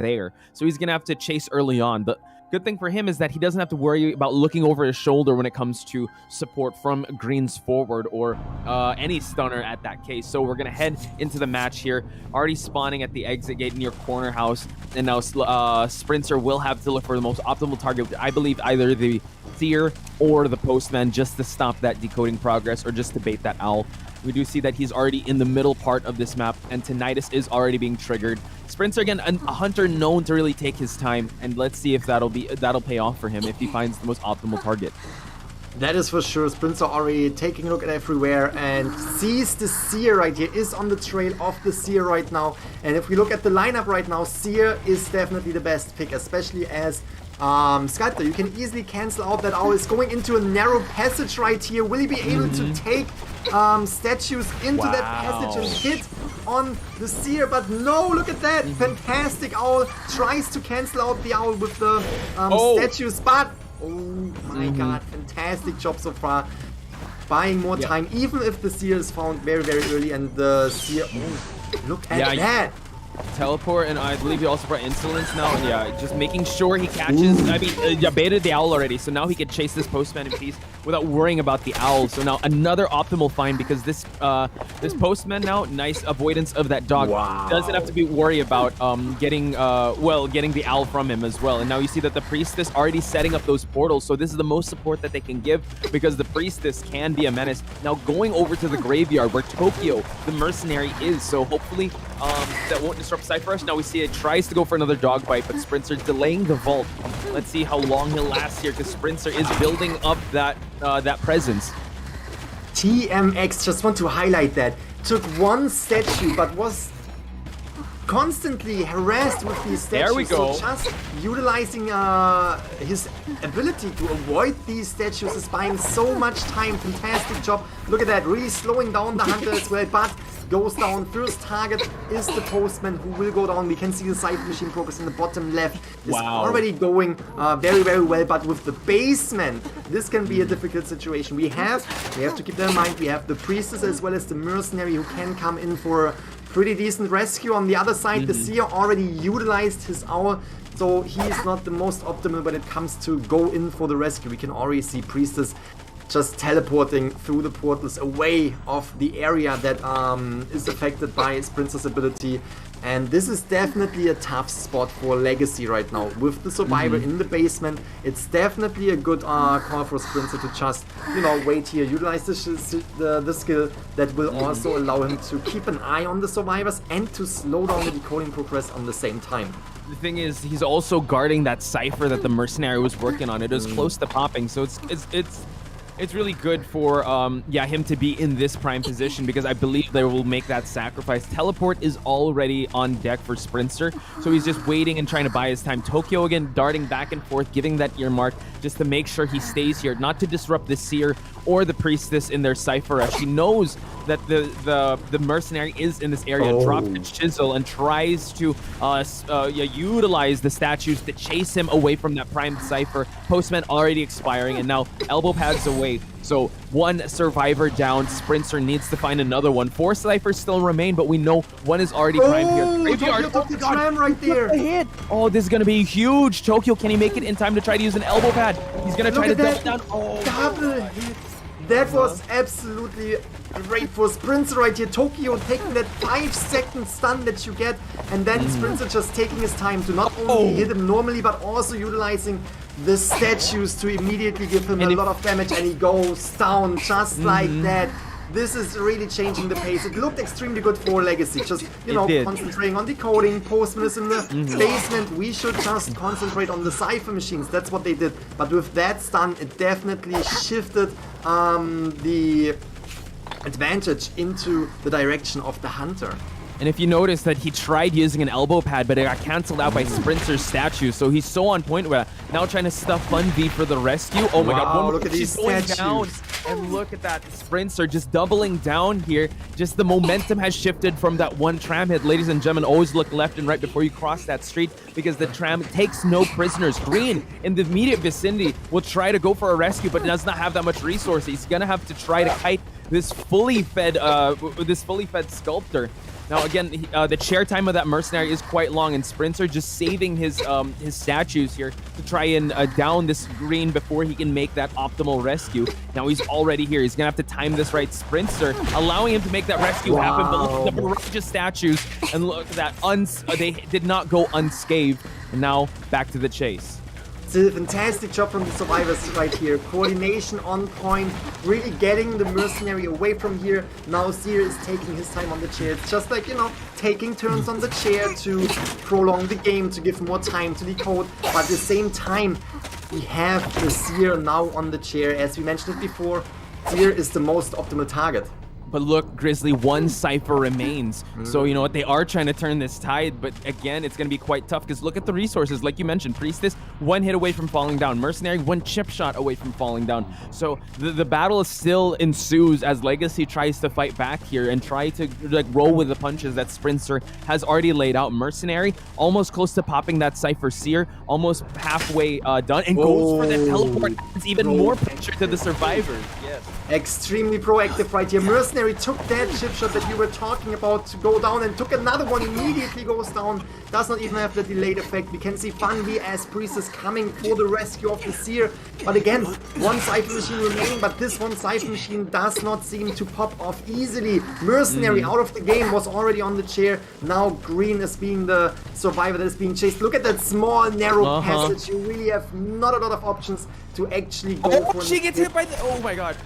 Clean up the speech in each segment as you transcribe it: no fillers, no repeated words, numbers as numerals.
there. So he's going to have to chase early on. The good thing for him is that he doesn't have to worry about looking over his shoulder when it comes to support from Green's forward or any stunner at that case. So we're going to head into the match here, already spawning at the exit gate near corner house. And now Sprinter will have to look for the most optimal target. I believe either the Seer or the Postman, just to stop that decoding progress or just to bait that owl. We do see that he's already in the middle part of this map, and Tinnitus is already being triggered. Sprinter, again, a hunter known to really take his time, and let's see if that'll pay off for him if he finds the most optimal target. That is for sure. Sprinter already taking a look at everywhere and sees the Seer right here, is on the trail of the Seer right now. And if we look at the lineup right now, Seer is definitely the best pick, especially as Sculptor. You can easily cancel out that owl. Is going into a narrow passage right here. Will he be able to take statues into that passage and hit on the Seer? But no, look at that. Fantastic owl. Tries to cancel out the owl with the statues, but oh my god, fantastic job so far. Buying more time, even if the Seer is found very, very early, and the Seer, look at that. Teleport, and I believe he also brought Insolence now. Yeah, just making sure he catches. I mean, baited the owl already, so now he can chase this Postman in peace without worrying about the owl. So now another optimal find, because this this Postman now, nice avoidance of that dog. Doesn't have to be worried about getting the owl from him as well. And now you see that the Priestess already setting up those portals, so this is the most support that they can give, because the Priestess can be a menace. Now going over to the graveyard where Tokyo, the mercenary, is, so hopefully that won't disrupt Cypher Rush. Now we see it tries to go for another dog bite, but Sprinter delaying the vault. Let's see how long he'll last here, because Sprinter is building up that presence. TMX, just want to highlight that. Took one statue, but was constantly harassed with these statues. There we go. So just utilizing his ability to avoid these statues is buying so much time. Fantastic job. Look at that, really slowing down the hunter as well, but goes down. First target is the Postman, who will go down. We can see the Cypher Machine progress in the bottom left is already going very, very well, but with the basement, this can be a difficult situation. We have to keep that in mind. We have the Priestess as well as the Mercenary, who can come in for a pretty decent rescue. On the other side, the Seer already utilized his hour, so he is not the most optimal when it comes to go in for the rescue. We can already see Priestess just teleporting through the portals away of the area that is affected by Sprinter's ability. And this is definitely a tough spot for Legacy right now. With the Survivor in the basement, it's definitely a good call for Sprinter to just, you know, wait here, utilize the skill that will also allow him to keep an eye on the Survivors and to slow down the decoding progress on the same time. The thing is, he's also guarding that Cypher that the Mercenary was working on. It was close to popping, so it's really good for him to be in this prime position, because I believe they will make that sacrifice. Teleport is already on deck for Sprinter, so he's just waiting and trying to buy his time. Tokyo again darting back and forth, giving that earmark just to make sure he stays here, not to disrupt the Seer or the Priestess in their Cypher Rush. He knows that the Mercenary is in this area, drops the chisel and tries to utilize the statues to chase him away from that prime Cypher. Postman already expiring, and now elbow pads away. So one Survivor down. Sprinter needs to find another one. 4 Cyphers still remain, but we know one is already primed here. Tokyo took the tram right there. Hit. Oh, this is going to be huge. Tokyo, can he make it in time to try to use an elbow pad? He's going to try to double down. Oh, double hit. That was absolutely great for Sprinter right here. Tokyo taking that 5-second stun that you get, and then Sprinter just taking his time to not only hit him normally, but also utilizing the statues to immediately give him a lot of damage, and he goes down just like that. This is really changing the pace. It looked extremely good for Legacy. Just, you know, concentrating on decoding. Postman is in the basement. We should just concentrate on the Cypher Machines. That's what they did. But with that stun, it definitely shifted the advantage into the direction of the Hunter. And if you notice that he tried using an elbow pad, but it got canceled out by Sprinter's statue, so he's so on point with that. Now trying to stuff Fun V for the rescue. Oh my god, look at these statues. Down. And look at that, Sprinter just doubling down here. Just the momentum has shifted from that one tram hit. Ladies and gentlemen, always look left and right before you cross that street, because the tram takes no prisoners. Green, in the immediate vicinity, will try to go for a rescue, but does not have that much resource. He's gonna have to try to kite this fully fed Sculptor. Now again, the chair time of that mercenary is quite long, and Sprinter just saving his statues here to try and down this green before he can make that optimal rescue. Now he's already here. He's gonna have to time this right. Sprinter allowing him to make that rescue happen, but look at the barrage of statues, and look at that, they did not go unscathed. And now back to the chase. It's a fantastic job from the survivors right here. Coordination on point, really getting the mercenary away from here. Now Seer is taking his time on the chair. It's just like, you know, taking turns on the chair to prolong the game, to give more time to decode. But at the same time, we have the Seer now on the chair. As we mentioned it before, Seer is the most optimal target. But look, Grizzly, one Cypher remains. So, you know what, they are trying to turn this tide, but again, it's going to be quite tough because look at the resources. Like you mentioned, Priestess, one hit away from falling down. Mercenary, one chip shot away from falling down. So the battle still ensues as Legacy tries to fight back here and try to like roll with the punches that Sprinter has already laid out. Mercenary, almost close to popping that Cypher. Seer, almost halfway done, and goes for the teleport. It's even more pressure to the survivors. Yes. Extremely proactive right here. Mercenary took that chip shot that you were talking about to go down and took another one, immediately goes down. Does not even have the delayed effect. We can see Fungi as Priestess coming for the rescue of the Seer. But again, one Cypher machine remaining, but this one Cypher machine does not seem to pop off easily. Mercenary out of the game, was already on the chair. Now Green is being the survivor that is being chased. Look at that small, narrow passage. You really have not a lot of options to actually go for it. She gets hit by the... Oh my god.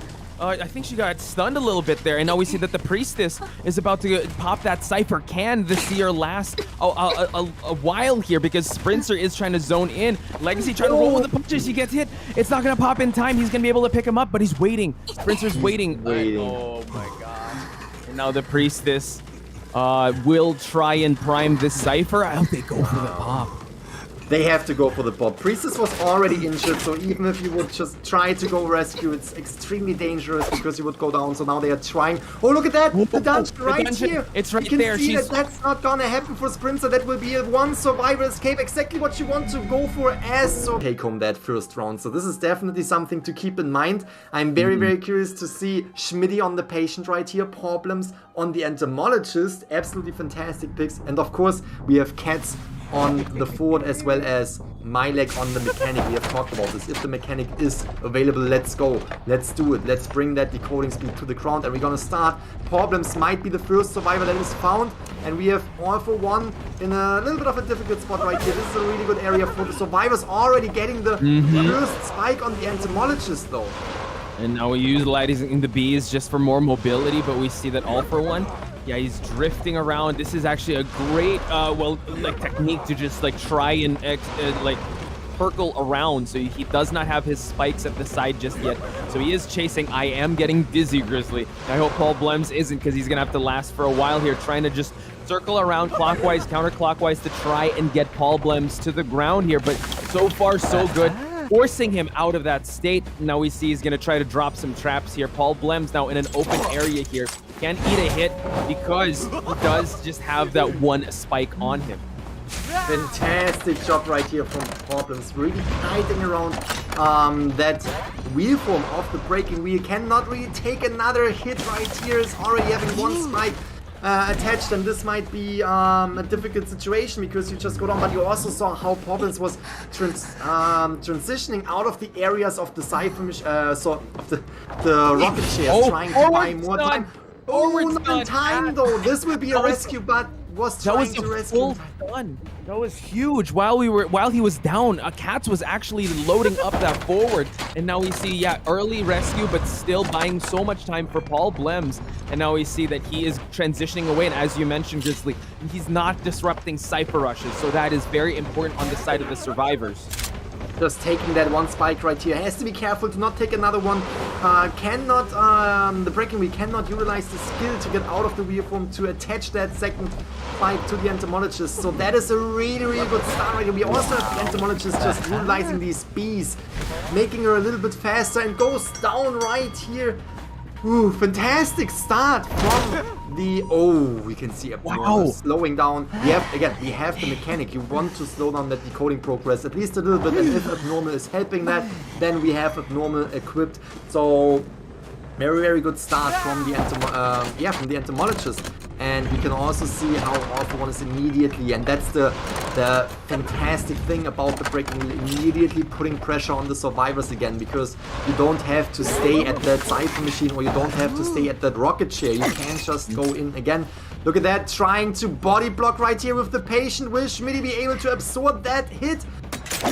I think she got stunned a little bit there, and now we see that the Priestess is about to pop that Cypher. Can the Seer last a while here, because Sprinter is trying to zone in. Legacy trying to roll with the punches. He gets hit. It's not going to pop in time. He's going to be able to pick him up, but he's waiting. Sprinter's waiting. Oh my god. And now the Priestess will try and prime this Cypher. I hope they go for the pop. They have to go for the pop. Priestess was already injured, so even if you would just try to go rescue, it's extremely dangerous because you would go down. So now they are trying. Oh, look at that! The dungeon right here! It's right you can there. See that that's not gonna happen for Sprinter. That will be a one survivor escape. Exactly what you want to go for as so take home that first round. So this is definitely something to keep in mind. I'm very, very curious to see Schmidty on the patient right here. Problems on the entomologist. Absolutely fantastic picks. And of course, we have Cats on the Ford as well as Milek on the mechanic. We have talked about this. If the mechanic is available, let's go. Let's do it. Let's bring that decoding speed to the ground, and we're gonna start. Problems might be the first survivor that is found, and we have All for One in a little bit of a difficult spot right here. This is a really good area for the survivors, already getting the first spike on the entomologist though. And now we're utilizing the bees just for more mobility, but we see that All for One, yeah, he's drifting around. This is actually a great, technique to just like try and circle around. So he does not have his spikes at the side just yet. So he is chasing. I am getting dizzy, Grizzly. I hope Paul Blems isn't, because he's gonna have to last for a while here, trying to just circle around clockwise, counterclockwise to try and get Paul Blems to the ground here. But so far, so good. Forcing him out of that state. Now we see he's going to try to drop some traps here. Paul Blems now in an open area here. Can't eat a hit because he does just have that one spike on him. Fantastic job right here from Problems. Really kiting around that wheel form of the breaking wheel. Cannot really take another hit right here. Is already having one spike attached, and this might be a difficult situation because you just go down. But you also saw how Problems was transitioning out of the areas of the Cypher, so of the rocket chairs, trying to buy more time. Oh, not in time though. This will be a rescue, but was trying to rescue. That was huge. While he was down, Cats was actually loading up that forward, and now we see, yeah, early rescue, but still buying so much time for Paul Blems. And now we see that he is transitioning away, and as you mentioned, Grizzly, he's not disrupting Cypher rushes, so that is very important on the side of the survivors. Just taking that one spike right here. Has to be careful to not take another one. The breaking wheel cannot utilize the skill to get out of the wheel form to attach that second spike to the entomologist. So that is a really, really good start right here. We also have the entomologist just utilizing these bees, making her a little bit faster, and goes down right here. Ooh, fantastic start from the... Oh, we can see Abnormal slowing down. We have the mechanic. You want to slow down that decoding progress at least a little bit, and if Abnormal is helping that, then we have Abnormal equipped. So very, very good start from the entomologist. And we can also see how All For One is immediately, and that's the fantastic thing about the breaking, immediately putting pressure on the survivors again, because you don't have to stay at that Cypher machine, or you don't have to stay at that rocket chair. You can just go in again. Look at that, trying to body block right here with the patient. Will Schmitty be able to absorb that hit?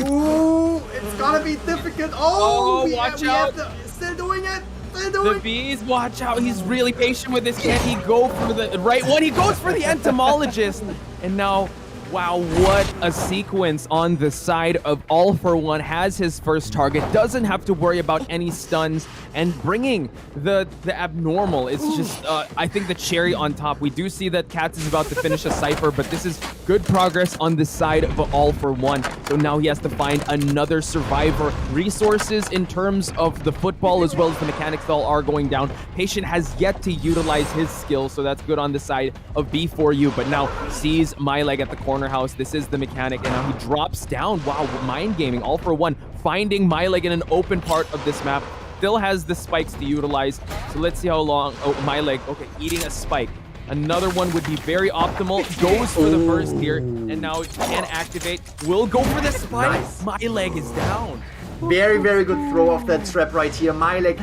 Ooh, it's gonna be difficult. Oh, watch out. Still doing it. The bees, watch out. He's really patient with this. Can he go for the right one? He goes for the entomologist. And now, wow, what a sequence on the side of All For One. Has his first target, doesn't have to worry about any stuns, and bringing the abnormal. It's just, I think, the cherry on top. We do see that Katz is about to finish a Cypher, but this is good progress on the side of All For One. So now he has to find another survivor. Resources in terms of the football as well as the mechanics all are going down. Patient has yet to utilize his skills, so that's good on the side of B4U, but now sees MyLeg at the corner house. This is the mechanic, and now he drops down. Wow, mind gaming. All For One finding MyLeg in an open part of this map. Still has the spikes to utilize, so let's see how long. Oh, MyLeg, okay, eating a spike. Another one would be very optimal. Goes for the burst here, and now can activate. Will go for the spike. Nice. MyLeg is down. Very, very good throw off that trap right here. MyLeg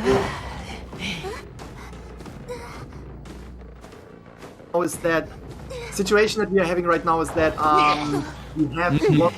is that situation that we are having right now is that we have a lot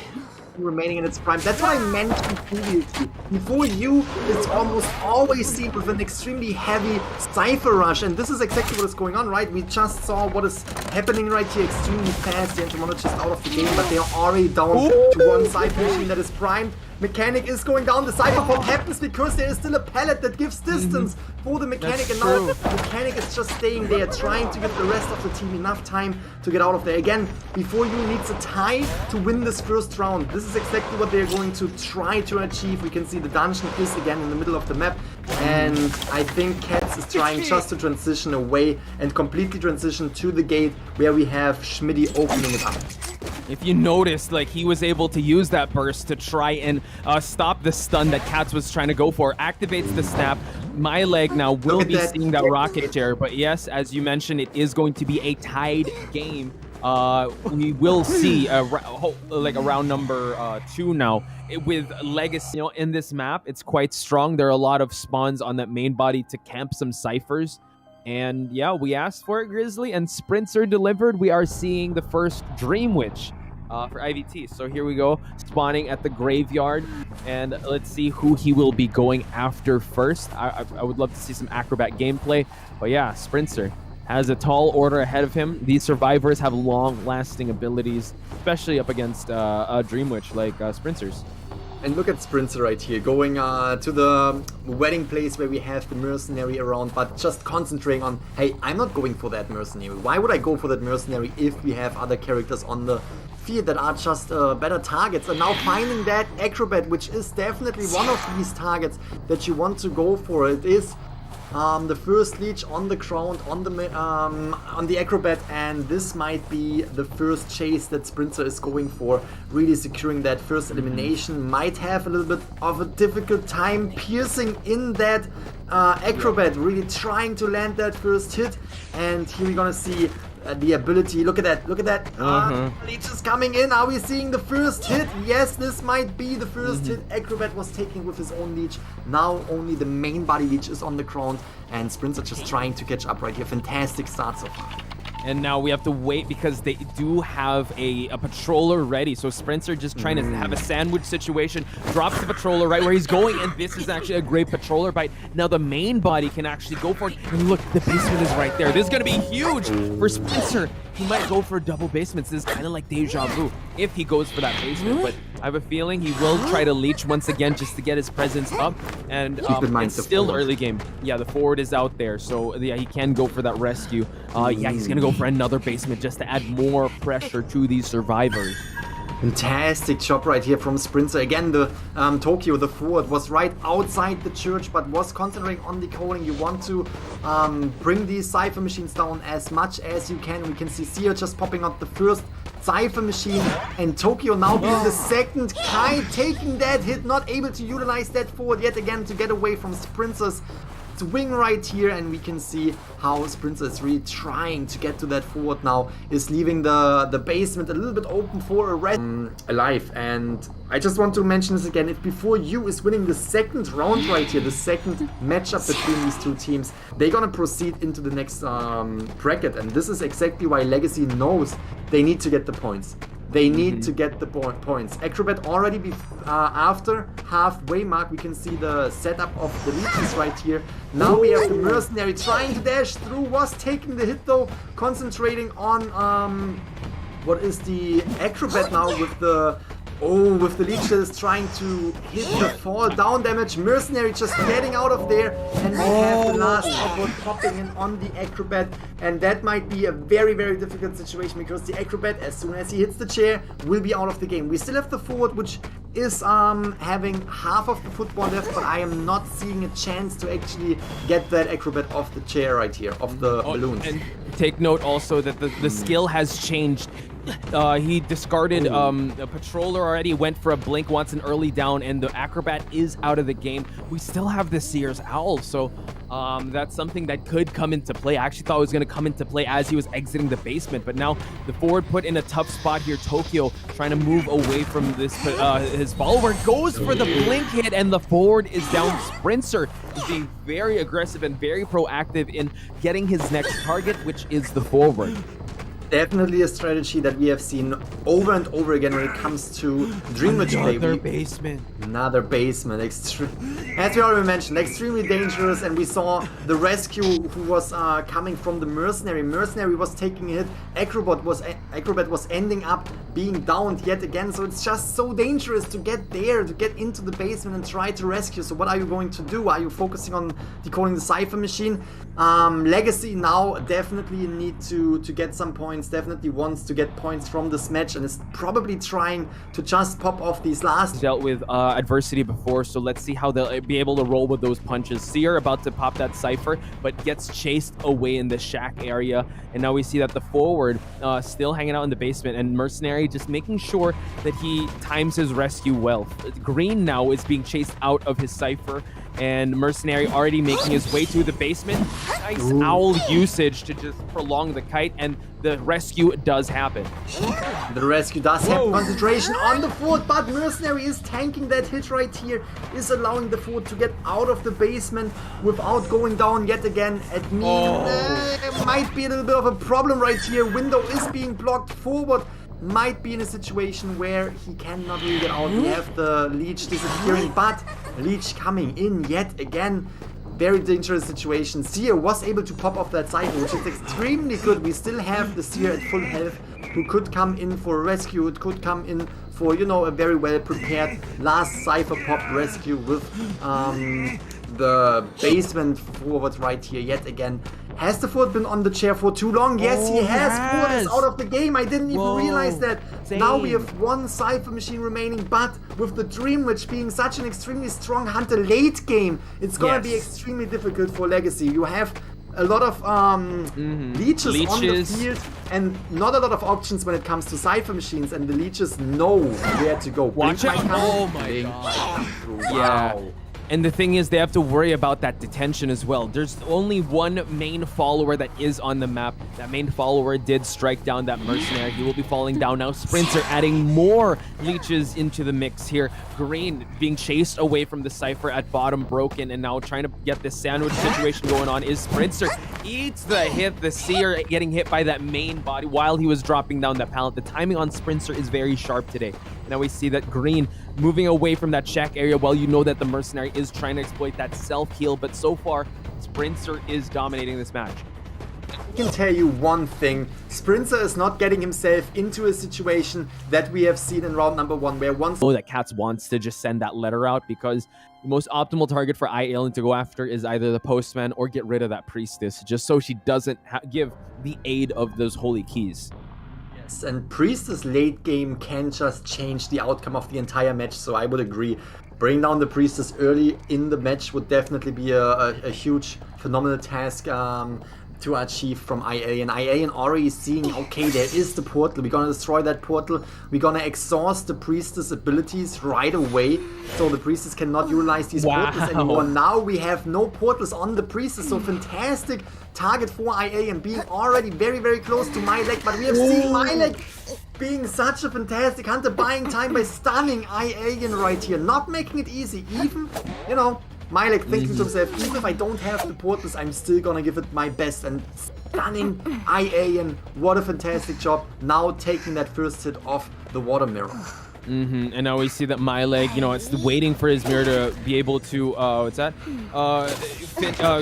remaining in its prime. That's what I mentioned previously. B4U is almost always seen with an extremely heavy Cypher rush, and this is exactly what is going on, right? We just saw what is happening right here extremely fast. The entomologist out of the game, but they are already down to one Cypher machine that is primed. Mechanic is going down. The Cypher pop happens because there is still a pallet that gives distance for the mechanic, and now the mechanic is just staying there, trying to give the rest of the team enough time to get out of there. Again, B4U needs a tie to win this first round. This is exactly what they're going to try to achieve. We can see the dungeon is again in the middle of the map, and I think Katz is trying just to transition away and completely transition to the gate where we have Schmitty opening it up. If you noticed, like, he was able to use that burst to try and stop the stun that Katz was trying to go for. Activates the snap. MyLeg now will be seeing that rocket chair, but yes, as you mentioned, it is going to be a tied game. We will see like around number 2 now with Legacy. You know, in this map, it's quite strong. There are a lot of spawns on that main body to camp some ciphers. And yeah, we asked for it, Grizzly, and Sprinter delivered. We are seeing the first Dream Witch for IVT. So here we go, spawning at the graveyard, and let's see who he will be going after first. I would love to see some acrobat gameplay, but yeah, Sprinter has a tall order ahead of him. These survivors have long-lasting abilities, especially up against a Dream Witch like Sprinter's. And look at Sprinter right here, going to the wedding place where we have the mercenary around, but just concentrating on, hey, I'm not going for that mercenary. Why would I go for that mercenary if we have other characters on the field that are just better targets? And now finding that acrobat, which is definitely one of these targets that you want to go for. It is the first leech on the ground, on the acrobat, and this might be the first chase that Sprinter is going for, really securing that first elimination. Might have a little bit of a difficult time piercing in that acrobat, really trying to land that first hit. And here we're gonna see the ability. Look at that, look at that. Leech is coming in. Are we seeing the first hit? Yes, this might be the first hit. Acrobat was taking with his own leech. Now only the main body leech is on the ground, and Sprinter just trying to catch up right here. Fantastic start so far. And now we have to wait because they do have a patroller ready. So Sprinter just trying to have a sandwich situation. Drops the patroller right where he's going, and this is actually a great patroller bite. Now the main body can actually go for it. And look, the basement is right there. This is going to be huge for Sprinter. He might go for double basements. This is kind of like deja vu if he goes for that basement. But I have a feeling he will try to leech once again just to get his presence up. And it's still early game. Yeah, the forward is out there. So yeah, he can go for that rescue. Yeah, he's going to go for another basement just to add more pressure to these survivors. Fantastic job right here from Sprinter. Again, the Tokyo, the forward, was right outside the church, but was concentrating on decoding. You want to bring these Cypher machines down as much as you can. We can see Sia just popping up the first Cypher machine, and Tokyo now being the second. Kai taking that hit, not able to utilize that forward yet again to get away from Sprinter's wing right here, and we can see how Sprinter is really trying to get to that forward now, is leaving the basement a little bit open for a red alive. And I just want to mention this again, if B4U is winning the second round right here, the second matchup between these two teams, they're gonna proceed into the next bracket, and this is exactly why Legacy knows they need to get the points. They need to get the points. Acrobat already after halfway mark, we can see the setup of the leeches right here. Now we have the Mercenary trying to dash through, was taking the hit though, concentrating on what is the Acrobat now with the leeches trying to hit the fall down damage. Mercenary just getting out of there, and we have the last outward popping in on the Acrobat, and that might be a very, very difficult situation because the Acrobat, as soon as he hits the chair, will be out of the game. We still have the forward, which is having half of the football left, but I am not seeing a chance to actually get that Acrobat off the chair right here, off the balloons. And take note also that the skill has changed. He discarded a Patroller already, went for a Blink, wants an early down, and the Acrobat is out of the game. We still have the Seer's Owl, so that's something that could come into play. I actually thought it was going to come into play as he was exiting the basement, but now the forward put in a tough spot here. Tokyo trying to move away from this. His follower goes for the Blink hit, and the forward is down. Sprinter is being very aggressive and very proactive in getting his next target, which is the forward. Definitely a strategy that we have seen over and over again when it comes to Dream Witch play. Another basement. As we already mentioned, extremely dangerous, and we saw the rescue who was coming from the Mercenary. Mercenary was taking a hit. Acrobat was ending up being downed yet again, so it's just so dangerous to get there, to get into the basement and try to rescue. So what are you going to do? Are you focusing on decoding the Cypher machine? Legacy now definitely need to get some points, definitely wants to get points from this match, and is probably trying to just pop off these last. Dealt with adversity before, so let's see how they'll be able to roll with those punches. Seer about to pop that Cypher, but gets chased away in the shack area, and now we see that the forward still hanging out in the basement, and Mercenary just making sure that he times his rescue well. Green now is being chased out of his Cypher, and Mercenary already making his way to the basement. Nice owl usage to just prolong the kite, and the rescue does happen. The rescue does have concentration on the fort, but Mercenary is tanking that hit right here, is allowing the fort to get out of the basement without going down yet again. It might be a little bit of a problem right here. Window is being blocked. Forward might be in a situation where he cannot really get out. We have the leech disappearing, but leech coming in yet again. Very dangerous situation. Seer was able to pop off that Cypher, which is extremely good. We still have the Seer at full health, who could come in for a rescue. It could come in for, you know, a very well prepared last Cypher pop rescue with the basement forward right here yet again. Has the forward been on the chair for too long? Yes, he has. Forward is out of the game. I didn't even realize that. Same. Now we have one Cypher machine remaining, but with the Dream Witch being such an extremely strong hunter late game, it's gonna be extremely difficult for Legacy. You have a lot of leeches on the field and not a lot of options when it comes to Cypher machines, and the leeches know where to go. Watch out! Oh my god! Wow. And the thing is, they have to worry about that detention as well. There's only one main follower that is on the map. That main follower did strike down that Mercenary. He will be falling down now. Sprinter adding more leeches into the mix here. Green being chased away from the Cypher at bottom, broken, and now trying to get this sandwich situation going on is Sprinter. Eats the hit. The Seer getting hit by that main body while he was dropping down that pallet. The timing on Sprinter is very sharp today. Now we see that Green moving away from that shack area. Well, you know that the Mercenary is trying to exploit that self-heal, but so far, Sprinter is dominating this match. I can tell you one thing, Sprinter is not getting himself into a situation that we have seen in round number 1, where once... Oh, that Cats wants to just send that letter out, because the most optimal target for IALN to go after is either the Postman or get rid of that Priestess, just so she doesn't give the aid of those holy keys. And Priestess late game can just change the outcome of the entire match, so I would agree. Bring down the Priestess early in the match would definitely be a huge, phenomenal task. to achieve from IA, and IA already seeing, okay, there is the portal, we're gonna destroy that portal, we're gonna exhaust the priestess abilities right away, so the priestess cannot utilize these portals anymore. Now we have no portals on the priestess, so fantastic target for IA and being already very, very close to Milek, but we have seen Milek being such a fantastic hunter, buying time by stunning IA right here, not making it easy, even, you know, Milek thinking to himself, even if I don't have the portals, I'm still gonna give it my best, and stunning IA, and what a fantastic job, now taking that first hit off the water mirror. And now we see that Milek, you know, it's waiting for his mirror to be able to,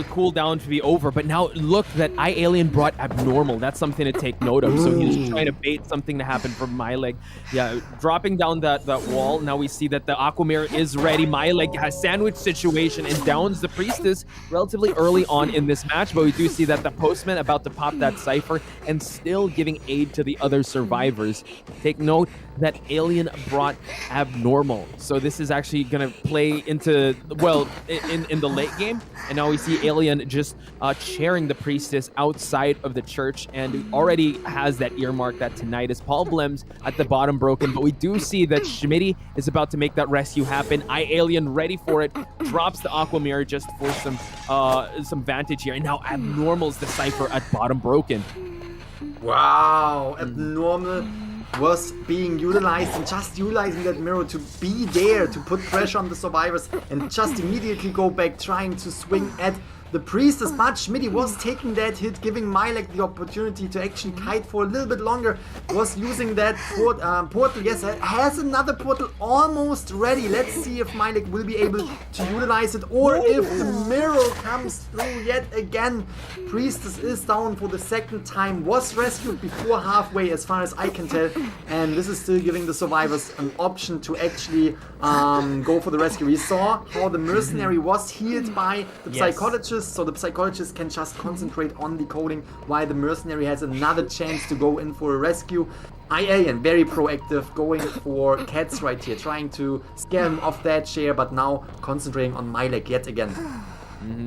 cool down to be over. But now look that iAlien brought abnormal. That's something to take note of. So he's trying to bait something to happen from Milek. Yeah, dropping down that wall. Now we see that the Aqua Mirror is ready. Milek has sandwich situation and downs the Priestess relatively early on in this match. But we do see that the Postman about to pop that Cypher and still giving aid to the other survivors. Take note that Alien brought abnormal, so this is actually gonna play into, well, in the late game. And now we see Alien just chairing the Priestess outside of the church, and already has that earmark that tonight is Paul Blems at the bottom broken. But we do see that Schmitty is about to make that rescue happen. iAlien ready for it, drops the Aqua Mirror just for some vantage here, and now abnormal's the Cypher at bottom broken. Wow, abnormal was being utilized, and just utilizing that mirror to be there to put pressure on the survivors and just immediately go back trying to swing at the Priestess. But Schmitty was taking that hit, giving Milek the opportunity to actually kite for a little bit longer, was using that portal. Yes, has another portal almost ready. Let's see if Milek will be able to utilize it, or if the mirror comes through yet again. Priestess is down for the second time, was rescued before halfway as far as I can tell, and this is still giving the survivors an option to actually go for the rescue. We saw how the mercenary was healed by the psychologist, so the psychologist can just concentrate on decoding, while the mercenary has another chance to go in for a rescue. IA and very proactive, going for Cats right here, trying to scare him off that chair, but now concentrating on Milek yet again.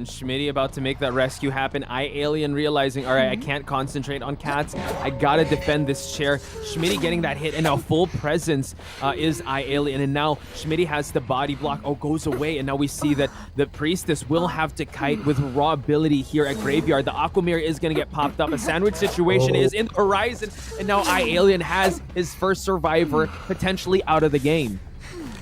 Schmitty about to make that rescue happen. iAlien realizing, all right, I can't concentrate on Cats. I gotta defend this chair. Schmitty getting that hit, and now full presence is iAlien. And now Schmitty has the body block. Oh, goes away. And now we see that the Priestess will have to kite with raw ability here at Graveyard. The Aqua Mirror is gonna get popped up. A sandwich situation is in the horizon. And now iAlien has his first survivor potentially out of the game.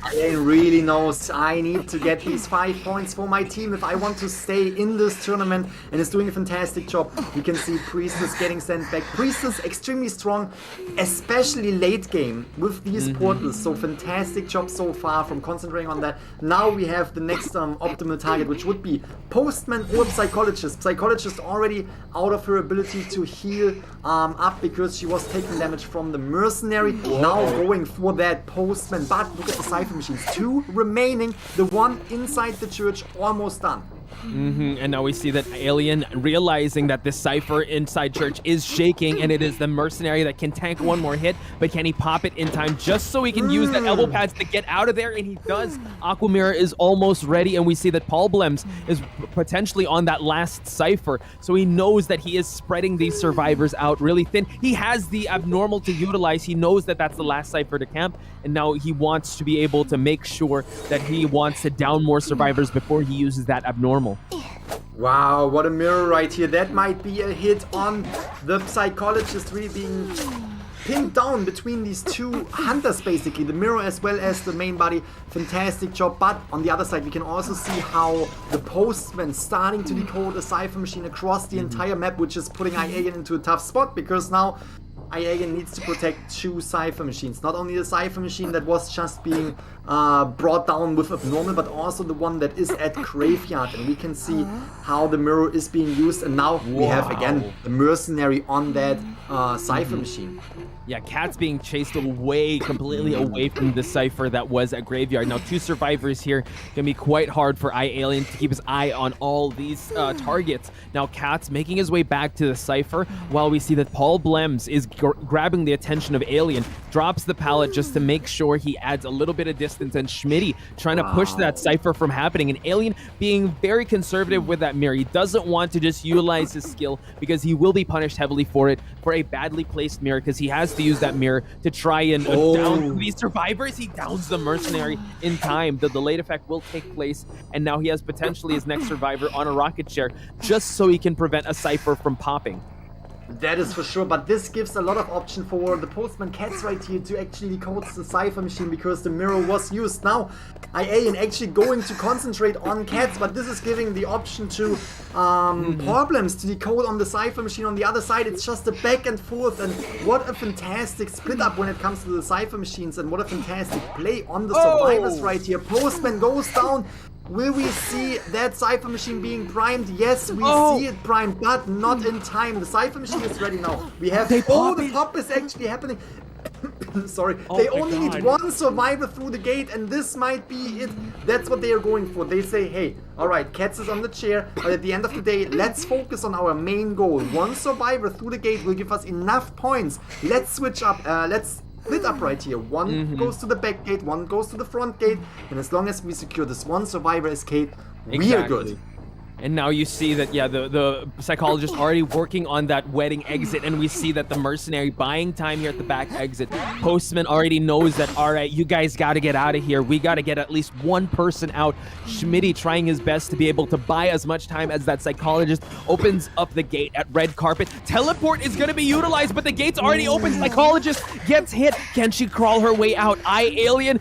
IA really knows, I need to get these 5 points for my team if I want to stay in this tournament, and is doing a fantastic job. You can see Priestess getting sent back. Priestess extremely strong, especially late game with these portals. So fantastic job so far from concentrating on that. Now we have the next optimal target, which would be Postman or Psychologist. Psychologist already out of her ability to heal up because she was taking damage from the mercenary. Now going for that Postman, but look at the Cypher machines, 2 remaining, the one inside the church almost done. And now we see that Alien realizing that this Cypher inside church is shaking, and it is the mercenary that can tank one more hit, but can he pop it in time just so he can use that elbow pads to get out of there? And he does. Aqua Mirror is almost ready, and we see that Paul Blems is potentially on that last Cypher, so he knows that he is spreading these survivors out really thin. He has the abnormal to utilize. He knows that that's the last Cypher to camp, and now he wants to be able to make sure that he wants to down more survivors before he uses that abnormal. Wow, what a mirror right here. That might be a hit on the Psychologist, really being pinned down between these 2 hunters, basically, the mirror as well as the main body. Fantastic job. But on the other side, we can also see how the Postman starting to decode a Cypher machine across the entire map, which is putting IA into a tough spot, because now IA needs to protect 2 Cypher machines. Not only the Cypher machine that was just being brought down with abnormal, but also the one that is at Graveyard. And we can see how the mirror is being used. And now we have again the mercenary on that Cypher machine. Yeah, Cat's being chased away, completely away from the Cypher that was at Graveyard. Now 2 survivors here. Gonna be quite hard for iAlien to keep his eye on all these targets. Now Cat's making his way back to the Cypher, while we see that Paul Blems is grabbing the attention of Alien, drops the pallet just to make sure he adds a little bit of distance, and Schmitty trying to push that Cypher from happening, and Alien being very conservative with that mirror. He doesn't want to just utilize his skill because he will be punished heavily for it, for a badly placed mirror, because he has to use that mirror to try and down these survivors. He downs the mercenary in time. The delayed effect will take place, and now he has potentially his next survivor on a rocket share just so he can prevent a Cypher from popping. That is for sure, but this gives a lot of option for the Postman Cats right here to actually decode the Cypher machine, because the mirror was used. Now, IA and actually going to concentrate on Cats, but this is giving the option to Problems to decode on the Cypher machine. On the other side, it's just a back and forth, and what a fantastic split up when it comes to the Cypher machines, and what a fantastic play on the survivors right here. Postman goes down. Will we see that Cypher machine being primed? Yes, we see it primed, but not in time. The Cypher machine is ready now. We have... the pop is actually happening. Sorry. They only need one survivor through the gate, and this might be it. That's what they are going for. They say, hey, alright, Cats is on the chair, but at the end of the day, let's focus on our main goal. One survivor through the gate will give us enough points. Let's switch up. Let's split up right here. One goes to the back gate, one goes to the front gate, and as long as we secure this one survivor escape, we are good. And now you see that, yeah, the psychologist already working on that wedding exit, and we see that the mercenary buying time here at the back exit. Postman already knows that, all right, you guys got to get out of here. We got to get at least one person out. Schmitty trying his best to be able to buy as much time as that psychologist opens up the gate at red carpet. Teleport is going to be utilized, but the gate's already open. Psychologist gets hit. Can she crawl her way out? Alien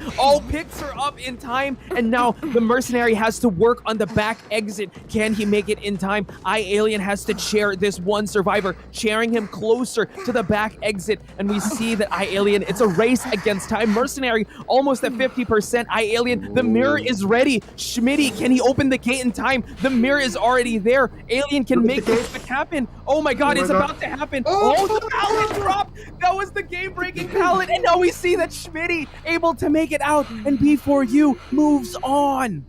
picks her up in time, and now the mercenary has to work on the back exit. Can he make it in time? Alien has to chair this one survivor, chairing him closer to the back exit, and we see that Alien, it's a race against time. Mercenary almost at 50%. Alien, the mirror is ready. Schmitty, can he open the gate in time? The mirror is already there. Alien can make this happen. Oh my god, it's about to happen. The pallet drop. That was the game-breaking pallet, and now we see that Schmitty able to make it out, and B4U moves on.